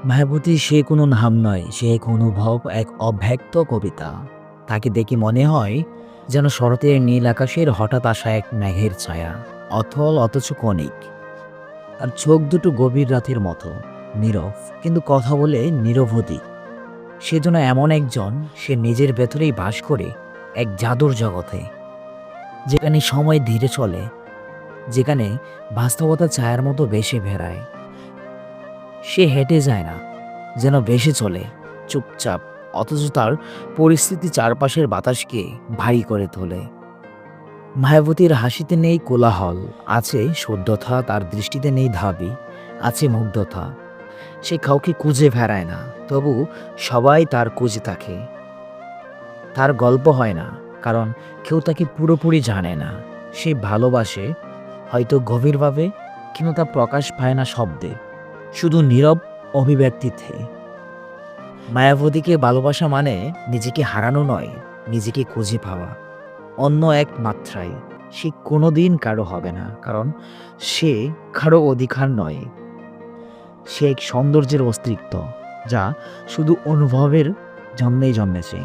মায়াবতী সে কোনো নাম নয়, সে এক অনুভব, এক অব্যক্ত কবিতা। তাকে দেখে মনে হয় যেন শরতের নীল আকাশের হঠাৎ আসা এক মেঘের ছায়া, অথল অথচ কণিক। তার চোখ দুটো গভীর রাতের মতো, নীরব কিন্তু কথা বলে নিরবধি। সে যেন এমন একজন, সে নিজের ভেতরেই বাস করে এক জাদুর জগতে, যেখানে সময় ধীরে চলে, যেখানে বাস্তবতা ছায়ার মতো বেশি বেড়ায়। সে হেঁটে যায় না, যেন ভেসে চলে চুপচাপ, অথচ তার পরিস্থিতি চারপাশের বাতাসকে ভারী করে তোলে। মায়াবতীর হাসিতে নেই কোলাহল, আছে শুদ্ধতা, তার দৃষ্টিতে নেই ধাবি, আছে মুগ্ধতা। সে কাউকে খুঁজে বেড়ায় না, তবু সবাই তার খুঁজে থাকে। তার গল্প হয় না, কারণ কেউ তাকে পুরোপুরি জানে না। সে ভালোবাসে, হয়তো গভীরভাবে, কিন্তু তা প্রকাশ পায় না শব্দে, শুধু নীরব অভিব্যক্তিতে। মায়াবতীকে ভালোবাসা মানে নিজেকে হারানো নয়, নিজেকে খুঁজে পাওয়া অন্য এক মাত্রায়। সে কোনোদিন কারো হবে না, কারণ সে কারো অধিকার নয়। সে এক সৌন্দর্যের অস্তিত্ব, যা শুধু অনুভবের জন্যেই জন্মেছে।